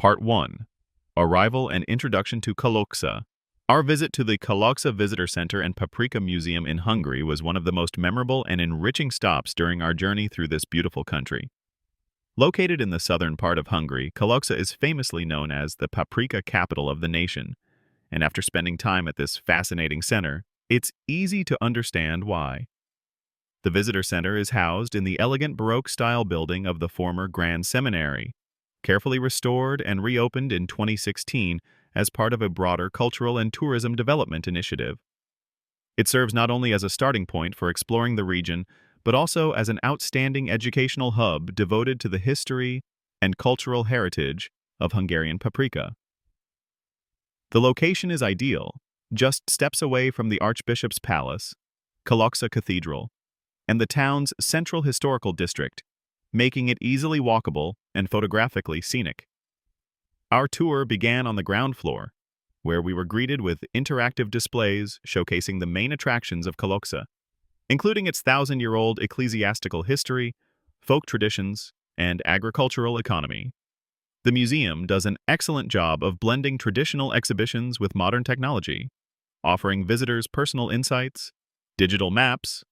Part 1. Arrival and Introduction to Kalocsa. Our visit to the Kalocsa Visitor Center and Paprika Museum in Hungary was one of the most memorable and enriching stops during our journey through this beautiful country. Located in the southern part of Hungary, Kalocsa is famously known as the Paprika capital of the nation, and after spending time at this fascinating center, it's easy to understand why. The visitor center is housed in the elegant Baroque-style building of the former Grand Seminary, carefully restored and reopened in 2016 as part of a broader cultural and tourism development initiative. It serves not only as a starting point for exploring the region, but also as an outstanding educational hub devoted to the history and cultural heritage of Hungarian paprika. The location is ideal, just steps away from the archbishop's palace, Kalocsa Cathedral, and the town's central historical district, making it easily walkable and photographically scenic. Our tour began on the ground floor, where we were greeted with interactive displays showcasing the main attractions of Kalocsa, including its thousand-year-old ecclesiastical history, folk traditions, and agricultural economy. The museum does an excellent job of blending traditional exhibitions with modern technology, offering visitors personal insights, digital maps,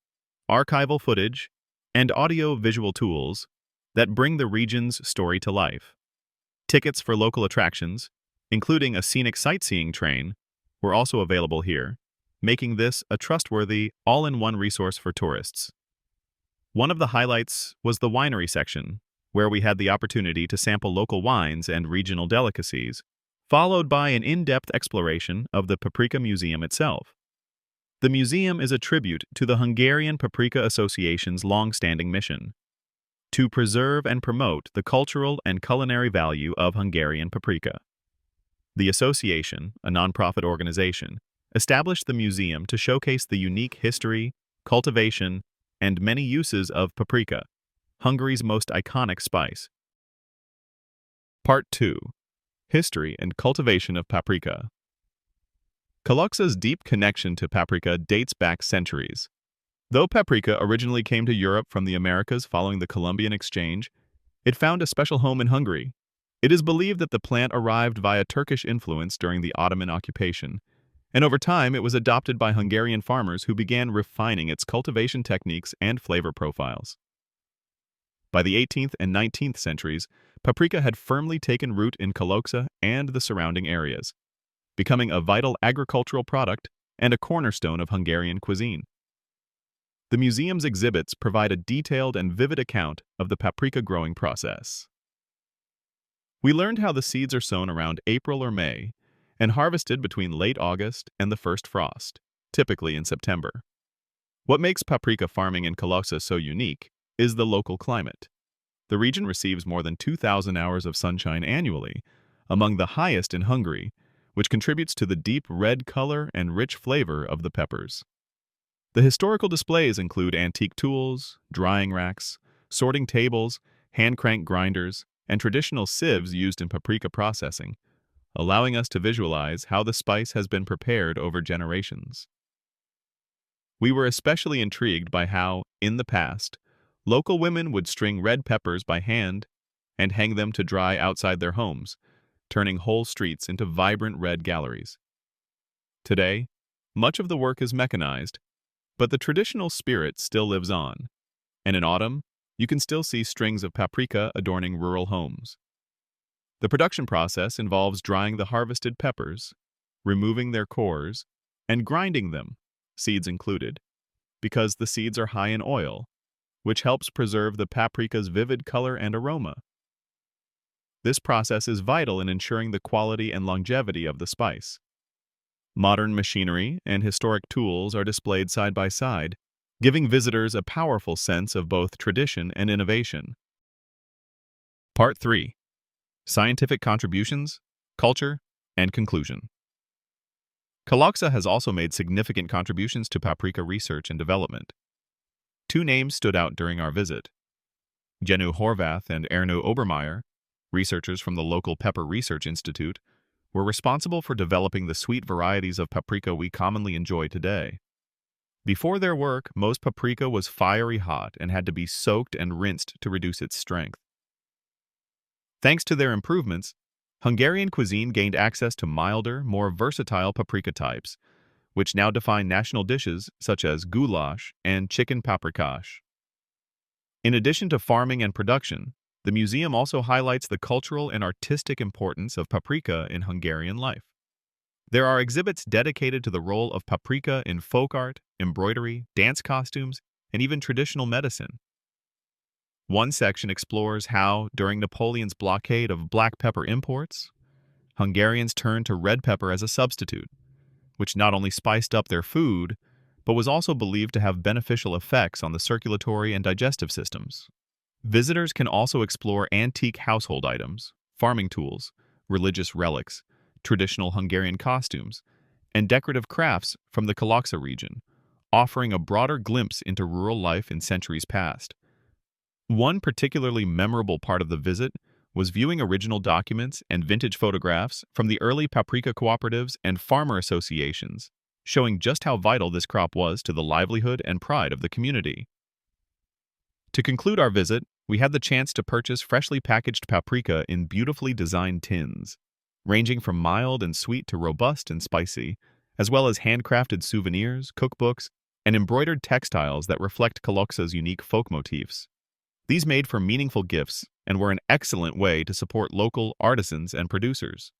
archival footage, and audio-visual tools that bring the region's story to life. Tickets for local attractions, including a scenic sightseeing train, were also available here, making this a trustworthy, all-in-one resource for tourists. One of the highlights was the winery section, where we had the opportunity to sample local wines and regional delicacies, followed by an in-depth exploration of the Paprika Museum itself. The museum is a tribute to the Hungarian Paprika Association's long-standing mission: to preserve and promote the cultural and culinary value of Hungarian paprika. The association, a nonprofit organization, established the museum to showcase the unique history, cultivation, and many uses of paprika, Hungary's most iconic spice. Part 2. History and Cultivation of Paprika. Kalocsa's deep connection to paprika dates back centuries. Though paprika originally came to Europe from the Americas following the Columbian Exchange, it found a special home in Hungary. It is believed that the plant arrived via Turkish influence during the Ottoman occupation, and over time it was adopted by Hungarian farmers who began refining its cultivation techniques and flavor profiles. By the 18th and 19th centuries, paprika had firmly taken root in Kalocsa and the surrounding areas, becoming a vital agricultural product and a cornerstone of Hungarian cuisine. The museum's exhibits provide a detailed and vivid account of the paprika growing process. We learned how the seeds are sown around April or May and harvested between late August and the first frost, typically in September. What makes paprika farming in Kalocsa so unique is the local climate. The region receives more than 2,000 hours of sunshine annually, among the highest in Hungary, which contributes to the deep red color and rich flavor of the peppers. The historical displays include antique tools, drying racks, sorting tables, hand-crank grinders, and traditional sieves used in paprika processing, allowing us to visualize how the spice has been prepared over generations. We were especially intrigued by how, in the past, local women would string red peppers by hand and hang them to dry outside their homes, turning whole streets into vibrant red galleries. Today, much of the work is mechanized, but the traditional spirit still lives on, and in autumn, you can still see strings of paprika adorning rural homes. The production process involves drying the harvested peppers, removing their cores, and grinding them, seeds included, because the seeds are high in oil, which helps preserve the paprika's vivid color and aroma. This process is vital in ensuring the quality and longevity of the spice. Modern machinery and historic tools are displayed side by side, giving visitors a powerful sense of both tradition and innovation. Part 3. Scientific Contributions, Culture, and Conclusion. Kalocsa has also made significant contributions to paprika research and development. Two names stood out during our visit. Jennu Horvath and Erno Obermeier, researchers from the local Pepper Research Institute, were responsible for developing the sweet varieties of paprika we commonly enjoy today. Before their work, most paprika was fiery hot and had to be soaked and rinsed to reduce its strength. Thanks to their improvements, Hungarian cuisine gained access to milder, more versatile paprika types, which now define national dishes such as goulash and chicken paprikash. In addition to farming and production, the museum also highlights the cultural and artistic importance of paprika in Hungarian life. There are exhibits dedicated to the role of paprika in folk art, embroidery, dance costumes, and even traditional medicine. One section explores how, during Napoleon's blockade of black pepper imports, Hungarians turned to red pepper as a substitute, which not only spiced up their food, but was also believed to have beneficial effects on the circulatory and digestive systems. Visitors can also explore antique household items, farming tools, religious relics, traditional Hungarian costumes, and decorative crafts from the Kalocsa region, offering a broader glimpse into rural life in centuries past. One particularly memorable part of the visit was viewing original documents and vintage photographs from the early paprika cooperatives and farmer associations, showing just how vital this crop was to the livelihood and pride of the community. To conclude our visit, we had the chance to purchase freshly packaged paprika in beautifully designed tins, ranging from mild and sweet to robust and spicy, as well as handcrafted souvenirs, cookbooks, and embroidered textiles that reflect Kalocsa's unique folk motifs. These made for meaningful gifts and were an excellent way to support local artisans and producers.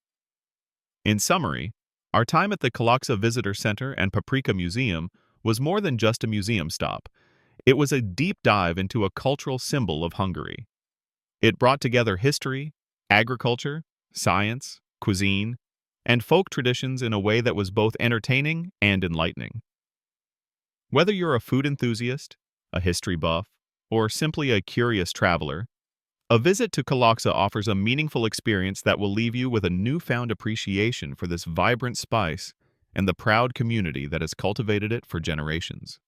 In summary, our time at the Kalocsa Visitor Center and Paprika Museum was more than just a museum stop. It was a deep dive into a cultural symbol of Hungary. It brought together history, agriculture, science, cuisine, and folk traditions in a way that was both entertaining and enlightening. Whether you're a food enthusiast, a history buff, or simply a curious traveler, a visit to Kalocsa offers a meaningful experience that will leave you with a newfound appreciation for this vibrant spice and the proud community that has cultivated it for generations.